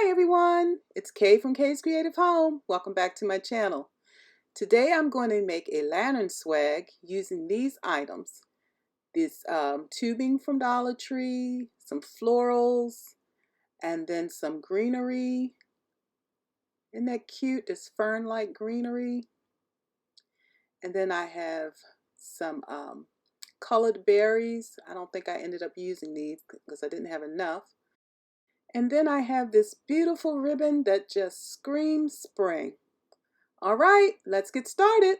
Hi everyone, it's Kay from Kay's Creative Home. Welcome back to my channel. Today I'm going to make a lantern swag using these items. This tubing from Dollar Tree, some florals, and then some greenery. Isn't that cute? This fern-like greenery. And then I have some colored berries. I don't think I ended up using these because I didn't have enough. And then I have this beautiful ribbon that just screams spring. All right, let's get started.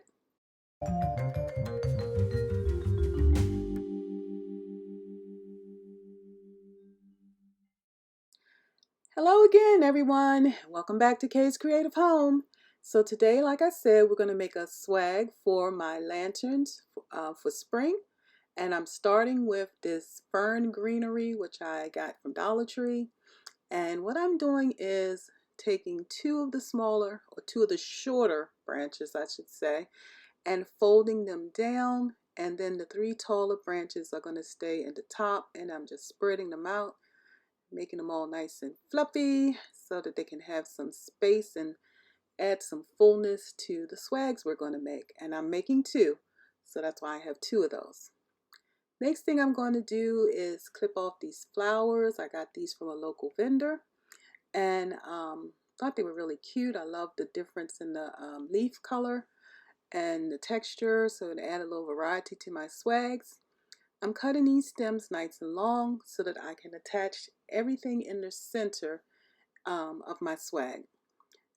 Hello again, everyone. Welcome back to Kay's Creative Home. So today, like I said, we're going to make a swag for my lanterns for spring. And I'm starting with this fern greenery, which I got from Dollar Tree. And what I'm doing is taking two of the shorter branches, I should say, and folding them down. And then the three taller branches are going to stay at the top, and I'm just spreading them out, making them all nice and fluffy so that they can have some space and add some fullness to the swags we're going to make. And I'm making two, so that's why I have two of those. Next thing I'm going to do is clip off these flowers. I got these from a local vendor and thought they were really cute. I love the difference in the leaf color and the texture, so it added a little variety to my swags. I'm cutting these stems nice and long so that I can attach everything in the center of my swag.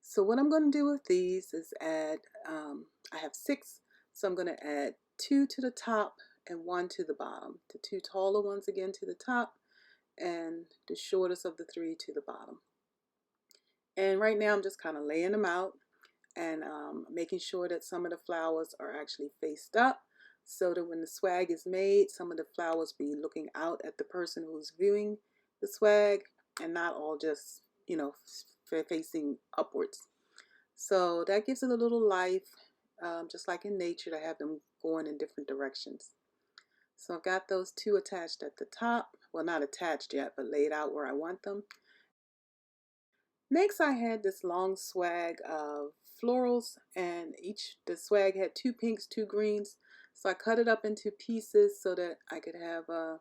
So what I'm going to do with these is add, I have 6, so I'm going to add 2 to the top and 1 to the bottom. The 2 taller ones again to the top and the shortest of the 3 to the bottom. And right now I'm just kind of laying them out and making sure that some of the flowers are actually faced up, so that when the swag is made, some of the flowers be looking out at the person who's viewing the swag and not all just, you know, facing upwards. So that gives it a little life, just like in nature, to have them going in different directions. So I've got those 2 attached at the top. Well, not attached yet, but laid out where I want them. Next, I had this long swag of florals, and the swag had 2 pinks, 2 greens. So I cut it up into pieces so that I could have a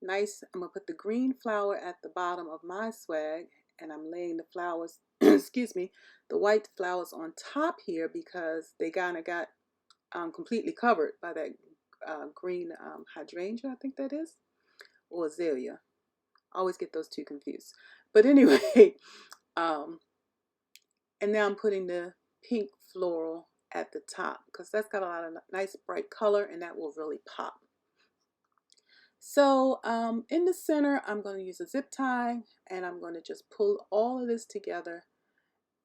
nice, I'm going to put the green flower at the bottom of my swag, and I'm laying the flowers, excuse me, the white flowers on top here because they kind of got completely covered by that green hydrangea, I think that is, or azalea. I always get those two confused. But anyway, and now I'm putting the pink floral at the top because that's got a lot of nice bright color and that will really pop. So in the center, I'm going to use a zip tie and I'm going to just pull all of this together.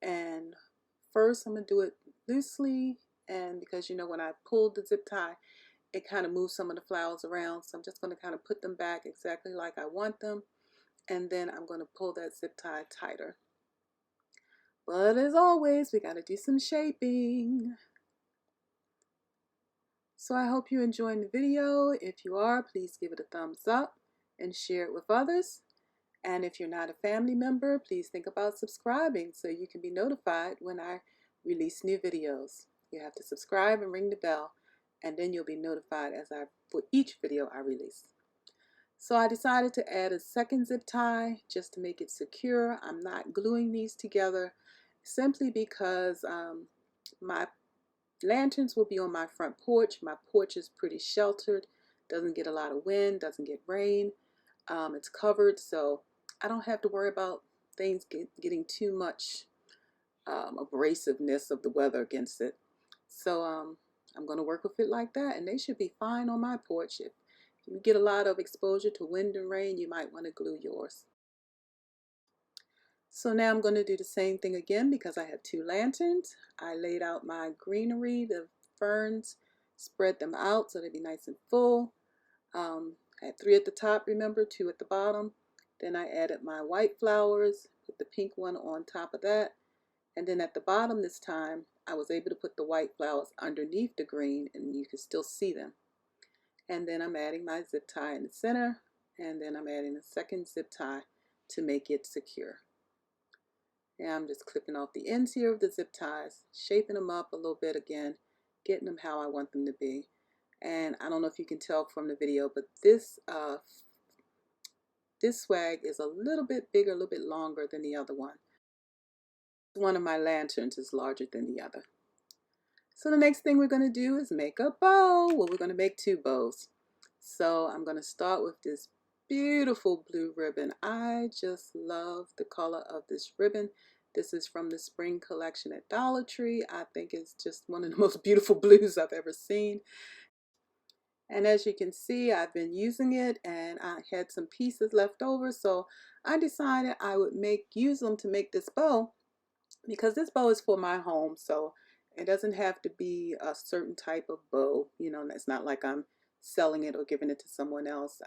And first I'm going to do it loosely, and because you know when I pulled the zip tie, it kind of moves some of the flowers around. So I'm just going to kind of put them back exactly like I want them. And then I'm going to pull that zip tie tighter. But as always, we got to do some shaping. So I hope you're enjoying the video. If you are, please give it a thumbs up and share it with others. And if you're not a family member, please think about subscribing so you can be notified when I release new videos. You have to subscribe and ring the bell, and then you'll be notified for each video I release. So I decided to add a second zip tie just to make it secure. I'm not gluing these together simply because my lanterns will be on my front porch. My porch is pretty sheltered, doesn't get a lot of wind, doesn't get rain. It's covered, so I don't have to worry about things getting too much abrasiveness of the weather against it. So I'm going to work with it like that, and they should be fine on my porch. If you get a lot of exposure to wind and rain, you might want to glue yours. So now I'm going to do the same thing again because I have 2 lanterns. I laid out my greenery, the ferns, spread them out so they'd be nice and full. I had 3 at the top, remember, 2 at the bottom. Then I added my white flowers, put the pink one on top of that. And then at the bottom this time, I was able to put the white flowers underneath the green and you can still see them. And then I'm adding my zip tie in the center, and then I'm adding a second zip tie to make it secure. And I'm just clipping off the ends here of the zip ties, shaping them up a little bit again, getting them how I want them to be. And I don't know if you can tell from the video, but this swag is a little bit bigger, a little bit longer than the other one. One of my lanterns is larger than the other. So the next thing we're going to do is make a bow. Well, we're going to make two bows. So I'm going to start with this beautiful blue ribbon. I just love the color of this ribbon. This is from the spring collection at Dollar Tree. I think it's just one of the most beautiful blues I've ever seen. And as you can see, I've been using it and I had some pieces left over. So I decided I would use them to make this bow, because this bow is for my home. So it doesn't have to be a certain type of bow. You know, it's not like I'm selling it or giving it to someone else.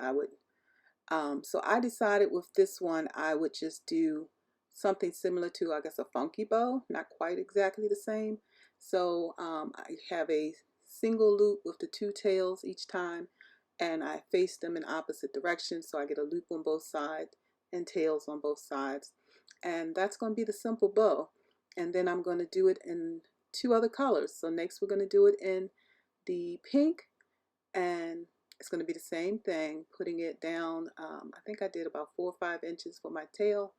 So I decided with this one, I would just do something similar to, I guess, a funky bow, not quite exactly the same. So I have a single loop with the two tails each time, and I face them in opposite directions. So I get a loop on both sides and tails on both sides. And that's going to be the simple bow. And then I'm going to do it in two other colors. So next we're going to do it in the pink, and it's going to be the same thing, putting it down. I think I did about 4 or 5 inches for my tail,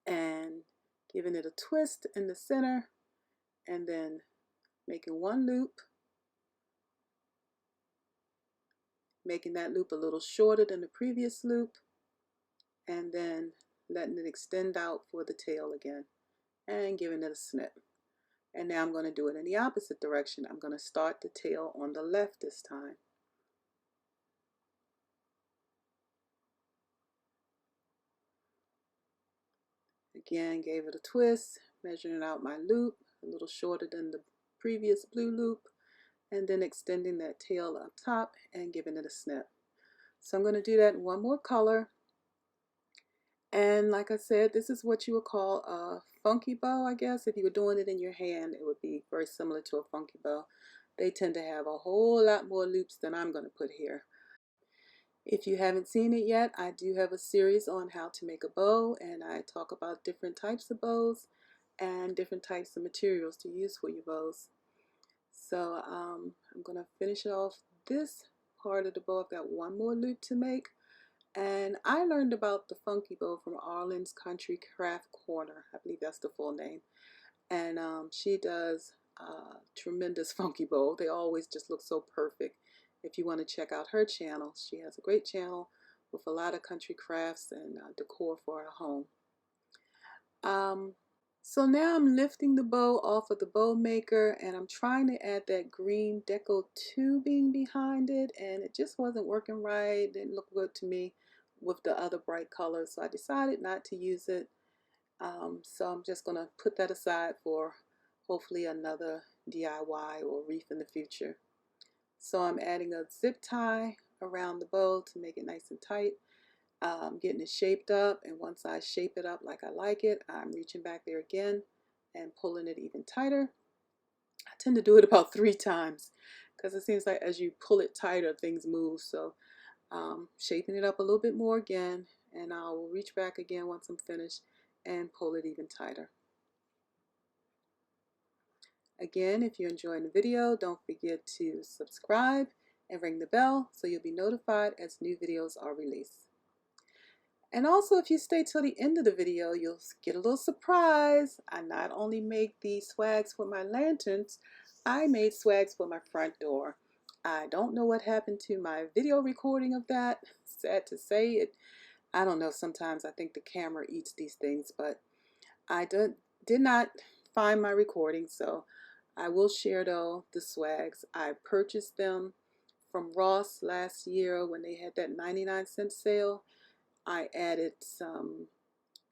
and giving it a twist in the center, and then making one loop, making that loop a little shorter than the previous loop, and then letting it extend out for the tail again, and giving it a snip. And now I'm going to do it in the opposite direction. I'm going to start the tail on the left this time. Again, gave it a twist, measuring out my loop, a little shorter than the previous blue loop, and then extending that tail up top and giving it a snip. So I'm going to do that in one more color. And like I said, this is what you would call a funky bow, I guess. If you were doing it in your hand, it would be very similar to a funky bow. They tend to have a whole lot more loops than I'm going to put here. If you haven't seen it yet, I do have a series on how to make a bow, and I talk about different types of bows and different types of materials to use for your bows. So I'm going to finish off this part of the bow. I've got one more loop to make, and I learned about the funky bow from Arlen's Country Craft Corner. I believe that's the full name. And she does tremendous funky bow. They always just look so perfect. If you want to check out her channel, she has a great channel with a lot of country crafts and decor for her home. So now I'm lifting the bow off of the bow maker, and I'm trying to add that green deco tubing behind it, and it just wasn't working right. It didn't look good to me with the other bright colors, so I decided not to use it. So I'm just going to put that aside for hopefully another DIY or reef in the future. So I'm adding a zip tie around the bow to make it nice and tight. Getting it shaped up, and once I shape it up like I like it, I'm reaching back there again and pulling it even tighter. I tend to do it about 3 times because it seems like as you pull it tighter, things move. So shaping it up a little bit more again, and I'll reach back again once I'm finished and pull it even tighter. Again, if you're enjoying the video, don't forget to subscribe and ring the bell so you'll be notified as new videos are released. And also, if you stay till the end of the video, you'll get a little surprise. I not only make these swags for my lanterns, I made swags for my front door. I don't know what happened to my video recording of that. Sad to say it. I don't know, sometimes I think the camera eats these things, but I did not find my recording, so I will share though the swags. I purchased them from Ross last year when they had that 99-cent sale. I added some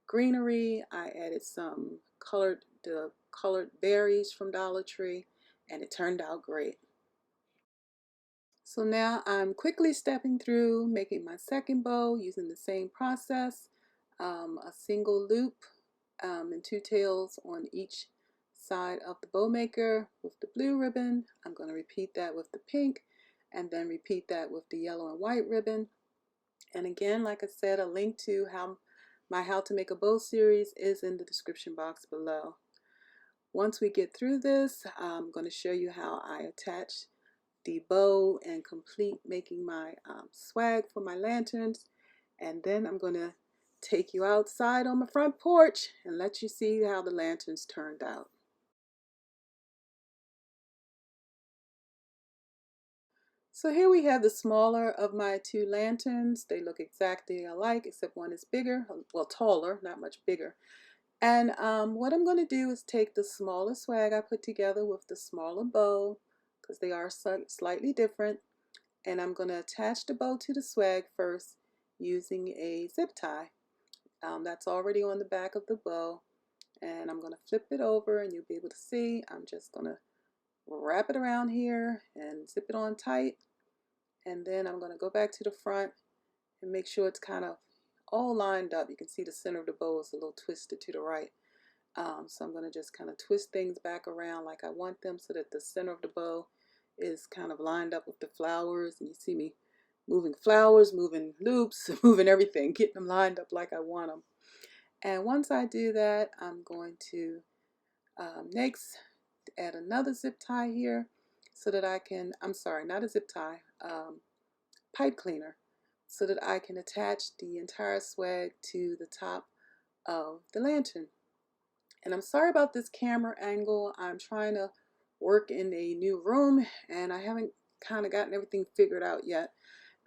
greenery, I added some the colored berries from Dollar Tree, and it turned out great. So now I'm quickly stepping through making my second bow using the same process. A single loop and 2 tails on each side of the bow maker with the blue ribbon. I'm going to repeat that with the pink, and then repeat that with the yellow and white ribbon. And again, like I said, a link to how My How to Make a Bow series is in the description box below. Once we get through this, I'm going to show you how I attach the bow and complete making my swag for my lanterns. And then I'm going to take you outside on my front porch and let you see how the lanterns turned out. So here we have the smaller of my two lanterns. They look exactly alike, except one is bigger, well, taller, not much bigger. And what I'm going to do is take the smaller swag I put together with the smaller bow, because they are slightly different, and I'm going to attach the bow to the swag first using a zip tie. That's already on the back of the bow, and I'm going to flip it over and you'll be able to see. I'm just going to wrap it around here and zip it on tight, and then I'm going to go back to the front and make sure it's kind of all lined up. You can see the center of the bow is a little twisted to the right. So I'm going to just kind of twist things back around like I want them, so that the center of the bow is kind of lined up with the flowers. And you see me moving flowers, moving loops, moving everything, getting them lined up like I want them. And once I do that, I'm going to next add another zip tie here so that I can, I'm sorry, not a zip tie, pipe cleaner, so that I can attach the entire swag to the top of the lantern. And I'm sorry about this camera angle. I'm trying to work in a new room and I haven't kind of gotten everything figured out yet.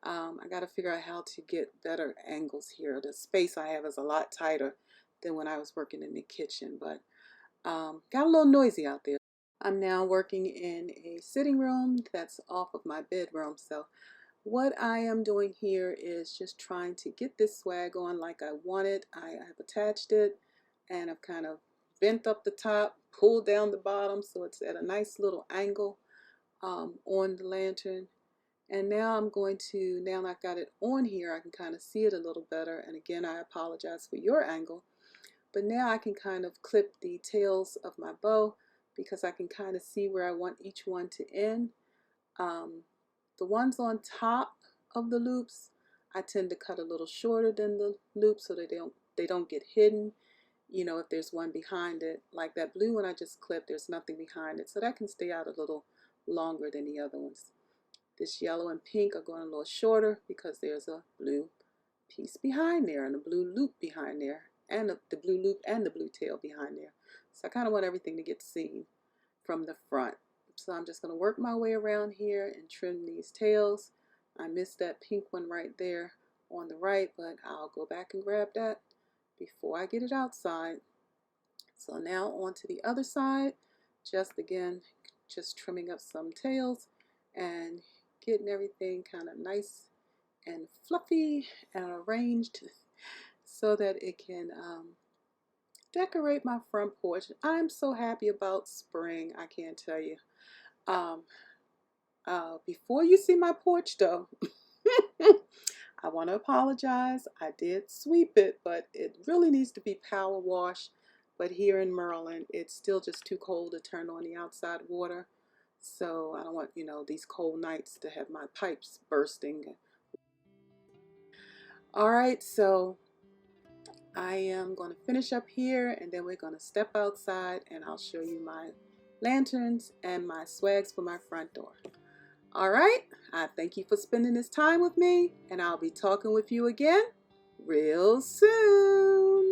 I got to figure out how to get better angles here. The space I have is a lot tighter than when I was working in the kitchen, but got a little noisy out there. I'm now working in a sitting room that's off of my bedroom. So what I am doing here is just trying to get this swag on like I want it. I have attached it and I've kind of bent up the top, pulled down the bottom so it's at a nice little angle on the lantern. And now I'm going to, now I've got it on here, I can kind of see it a little better. And again, I apologize for your angle. But now I can kind of clip the tails of my bow because I can kind of see where I want each one to end. The ones on top of the loops, I tend to cut a little shorter than the loops so that they don't get hidden. You know, if there's one behind it, like that blue one I just clipped, there's nothing behind it, so that can stay out a little longer than the other ones. This yellow and pink are going a little shorter because there's a blue piece behind there and a blue loop behind there and the blue loop and the blue tail behind there. So I kind of want everything to get seen from the front. So I'm just going to work my way around here and trim these tails. I missed that pink one right there on the right, but I'll go back and grab that before I get it outside. So now on to the other side, just again, just trimming up some tails and getting everything kind of nice and fluffy and arranged so that it can decorate my front porch. I'm so happy about spring, I can't tell you. Before you see my porch though, I want to apologize. I did sweep it, but it really needs to be power washed. But here in Maryland, it's still just too cold to turn on the outside water. So I don't want, you know, these cold nights to have my pipes bursting. All right, so I am going to finish up here and then we're going to step outside and I'll show you my lanterns and my swags for my front door. All right, I thank you for spending this time with me and I'll be talking with you again real soon.